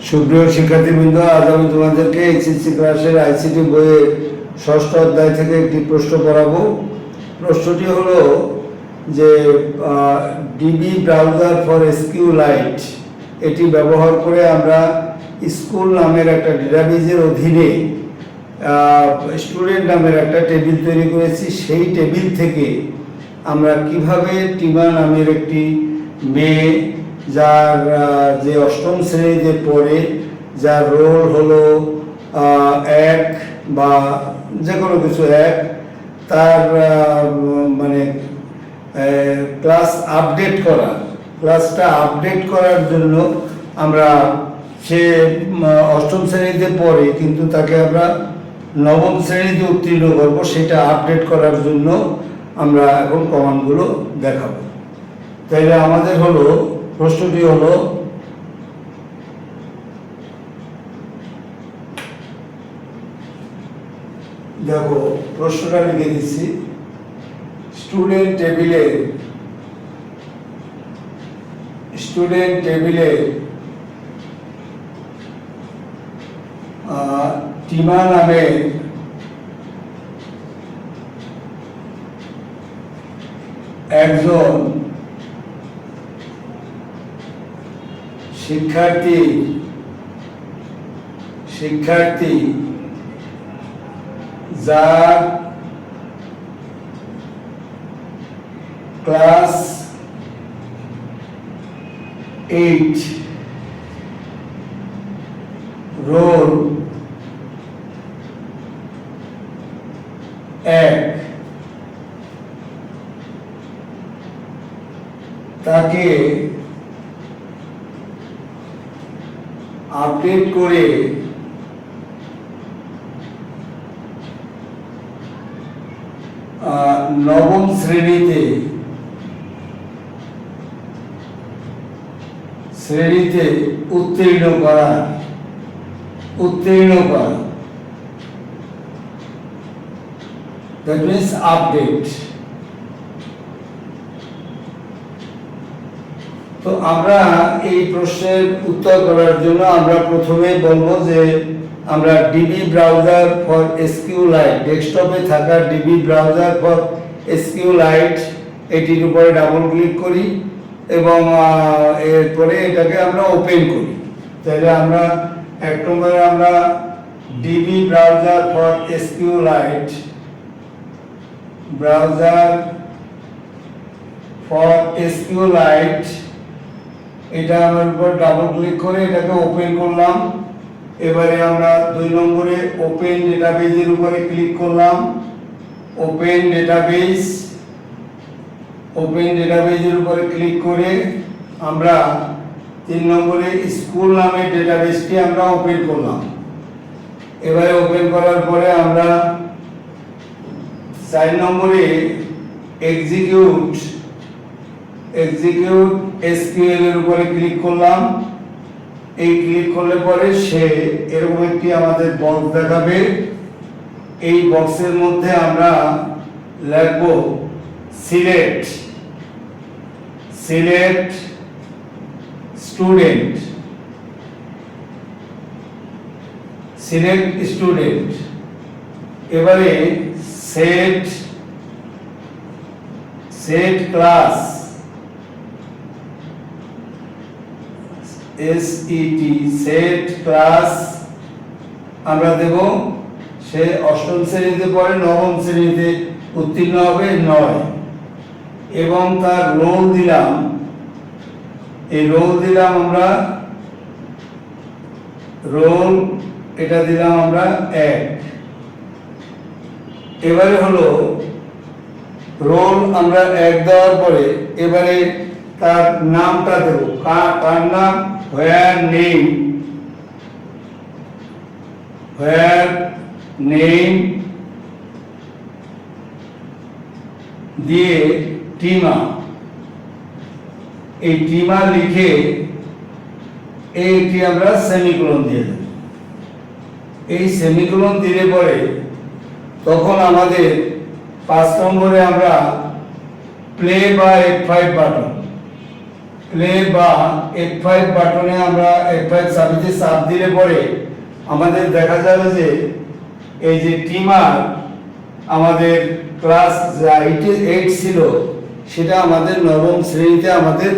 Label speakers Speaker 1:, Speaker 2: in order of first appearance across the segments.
Speaker 1: সুপ্রিয় শিক্ষার্থীবৃন্দ, আজ আমি তোমাদেরকে এইচএসসি ক্লাসের আইসিটি বইয়ের ষষ্ঠ অধ্যায় থেকে একটি প্রশ্ন পড়াবো। প্রশ্নটি হলো যে ডিবি ব্রাউজার ফর এসকিউলাইট এটি ব্যবহার করে আমরা স্কুল নামের একটা ডেটাবেজের অধীনে স্টুডেন্ট নামের একটা টেবিল তৈরি করেছি। সেই টেবিল থেকে আমরা কিভাবে টিমা নামের একটি মেয়ে, যার যে অষ্টম শ্রেণীতে পড়ে, যার রোল হলো 1 বা যে কোনো কিছু 1, তার মানে ক্লাসটা আপডেট করার জন্য আমরা, সে অষ্টম শ্রেণীতে পড়ে কিন্তু তাকে আমরা নবম শ্রেণীতে উত্তীর্ণ করবো, সেটা আপডেট করার জন্য আমরা এখন কমান্ডগুলো দেখাবো। তাইলে আমাদের হলো প্রশ্নটি হলো, দেখো প্রশ্নটা লিখে দিচ্ছি। স্টুডেন্ট টেবিলে টিমা নামে একজন শিক্ষার্থী যার ক্লাস 8, রোল 1, তাকে আপডেট করে নবম শ্রেণীতে উত্তীর্ণ করা। That means update. তো আমরা এই প্রশ্নের উত্তর করার জন্য আমরা প্রথমে বলবো যে আমরা ডিবি ব্রাউজার ফর এসকিউলাইট, ডেস্কটপে থাকা ডিবি ব্রাউজার ফর এসকিউলাইট এটির উপরে ডাবল ক্লিক করি এবং এরপরে এটাকে আমরা ওপেন করি। তাহলে আমরা এক নম্বরে আমরা ডিবি ব্রাউজার ফর এসকিউলাইট, এটা আমার উপর ডাবল ক্লিক করে এটাকে ওপেন করলাম। এবারে আমরা 2 নম্বরে ওপেন ডেটাবেজের উপরে ক্লিক করলাম। ওপেন ডেটাবেজের উপরে ক্লিক করে আমরা 3 নম্বরে স্কুল নামের ডেটাবেজটি আমরা ওপেন করলাম। এবারে ওপেন করার পরে আমরা 4 নম্বরে এক্সিকিউট এসকিউএল এর উপরে ক্লিক করলাম। এই ক্লিক করলে পরে সে এরকম একটি আমাদের বক্স দেখাবে। এই বক্সের মধ্যে আমরা লিখব সিলেক্ট স্টুডেন্ট। এবারে সেট ক্লাস, সেট ক্লাস আমরা দেব। সে অষ্টম শ্রেণীতে পড়ে, নবম শ্রেণীতে উত্তীর্ণ হবে 9, এবং তার রোল দিলাম, আমরা এটা দিলাম আমরা 1। এবারে হলো রোল আমরা 1 দেওয়ার পরে এবারে তার নামটা দেব। কার নাম? হোয়ার নেম দিয়ে টিমা, এই টিমা লিখে এইটি আমরা সেমিকোলন দিয়ে দেব। এই সেমিকোলন দিলে পরে তখন আমাদের 5 নম্বরে আমরা প্লে বা F5 বাটন প্লে বা F5 বাটনে আমরা F5 সাবিতে চাপ দিলে পরে আমাদের দেখা যাবে যে এই যে টিমার আমাদের ক্লাস 8 ছিল সেটা আমাদের নবম শ্রেণীতে আমাদের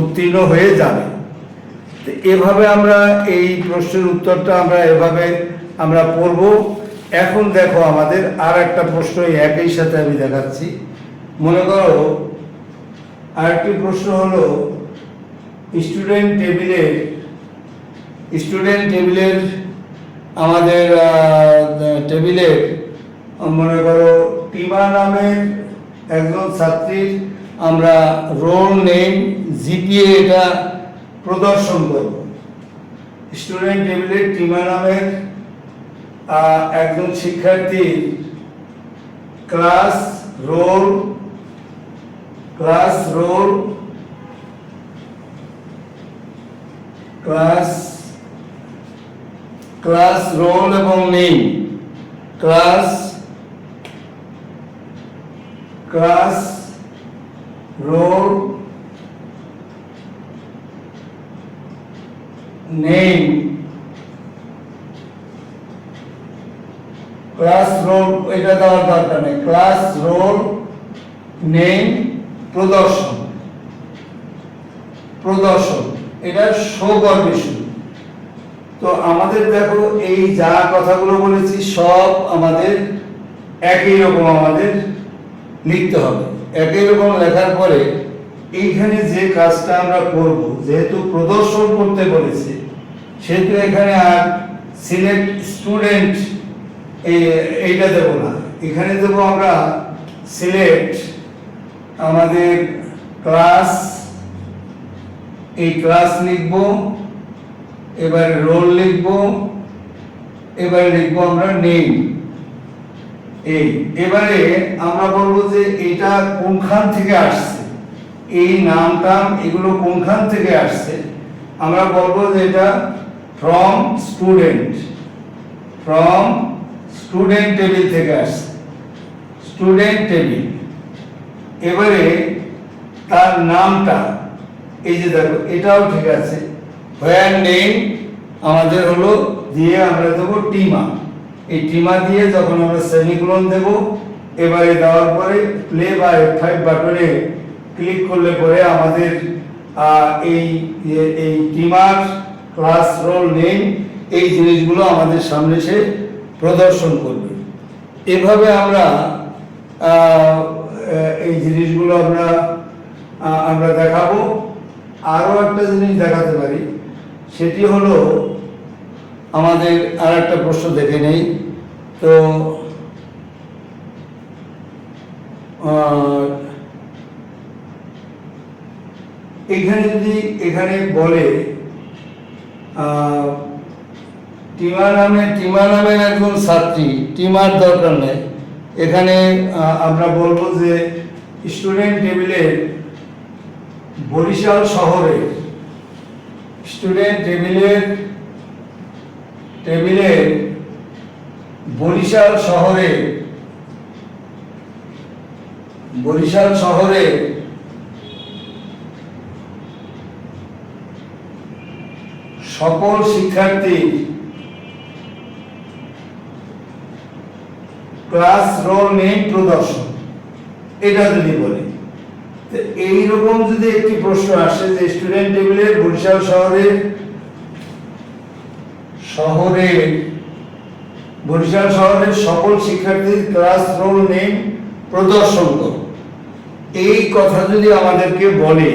Speaker 1: উত্তীর্ণ হয়ে যাবে। তো এভাবে আমরা এই প্রশ্নের উত্তরটা আমরা এভাবে আমরা পড়ব। এখন দেখো আমাদের আর একটা প্রশ্ন একই সাথে আমি দেখাচ্ছি। মনে করো আরেকটি প্রশ্ন হলো স্টুডেন্ট টেবিলের আমাদের টেবিলের মনে করো টিমা নামের একজন ছাত্রীর আমরা রোল নেম জিপিএ এটা প্রদর্শন করব। স্টুডেন্ট টেবিলের টিমা নামের একজন শিক্ষার্থীর ক্লাস রোল এবং name class roll name class roll এটা দেওয়ার দরকার নেই, ক্লাস রোল নেম প্রদর্শন এটা শো করবে শুধু। তো আমাদের দেখো এই যা কথাগুলো বলেছি সব আমাদের একই রকম আমাদের লিখতে হবে। একই রকম লেখার পরে এইখানে যে কাজটা আমরা করব, যেহেতু প্রদর্শন করতে বলেছে সেহেতু এখানে আর সিলেক্ট স্টুডেন্ট এইটা দেব না, এখানে দেব আমরা সিলেক্ট আমাদের ক্লাস, এই ক্লাস লিখব, এবারে রোল লিখব, এবারে লিখব আমরা নেম। এবারে আমরা বলবো যে এটা কোনখান থেকে আসছে, এই নামটা এগুলো কোনখান থেকে আসছে। আমরা বলবো যে এটা ফ্রম স্টুডেন্ট টেবিল থেকে আসছে, স্টুডেন্ট টেবিল। এবারে তার নামটা এই যে দেখো এটাও ঠিক আছে, হোয়ার নেম আমাদের হলো দিয়ে আমরা দেবো টিমা। এই টিমা দিয়ে যখন আমরা সেমিকোলন দেব, এবারে দেওয়ার পরে প্লে বা F5 বাটনে ক্লিক করলে পরে আমাদের এই টিমার ক্লাস রোল নেম এই জিনিসগুলো আমাদের সামনে সে প্রদর্শন করবে। এভাবে আমরা এই জিনিসগুলো আমরা দেখাবো। আরও একটা জিনিস দেখাতে পারি, সেটি হলো আমাদের আর একটা প্রশ্ন দেখে নেই। তো এখানে বলে টিমা নামের একজন ছাত্রী, টিমার দরকার নেই, এখানে আমরা বলবো যে স্টুডেন্ট টেবিলের বরিশাল শহরের স্টুডেন্ট টেবিলের বরিশাল শহরে সকল শিক্ষার্থী ক্লাস রোল নেম প্রদর্শন, এটা যদি বলি। এইরকম যদি একটি প্রশ্ন আসে যে স্টুডেন্ট টেবিলের বরিশাল শহরের সকল শিক্ষার্থীর ক্লাস রোল নেম প্রদর্শন করো, এই কথা যদি আমাদেরকে বলে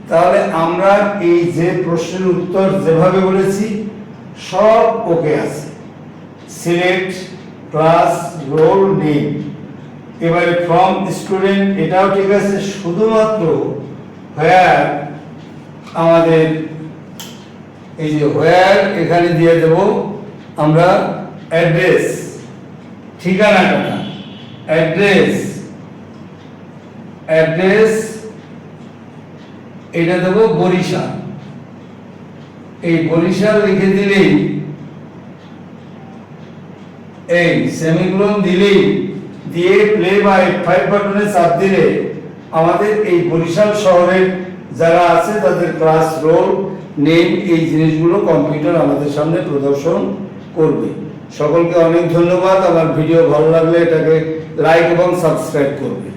Speaker 1: তাহলে আমরা এই যে প্রশ্নের উত্তর যেভাবে বলেছি সব ওকে আছে। সিলেক্ট ক্লাস রোল নেম, এবারে ফ্রম স্টুডেন্ট এটাও ঠিক আছে, শুধুমাত্র হোয়ার আমাদের এই যে হোয়ার এখানে দিয়ে দেব আমরা অ্যাড্রেস, ঠিকানাটা অ্যাড্রেস এটা দেব বরিশাল। এই বরিশাল লিখে দিলেই, এই সেমিকোলন দিলেই, দিয়ে প্লে বা F5 বাটনে চাপ দিলে আমাদের এই বরিশাল শহরের যারা আছে তাদের ক্লাস রোল নেম এই জিনিসগুলো কম্পিউটার আমাদের সামনে প্রদর্শন করবে। সকলকে অনেক ধন্যবাদ। আমার ভিডিও ভালো লাগলে এটাকে লাইক এবং সাবস্ক্রাইব করবে।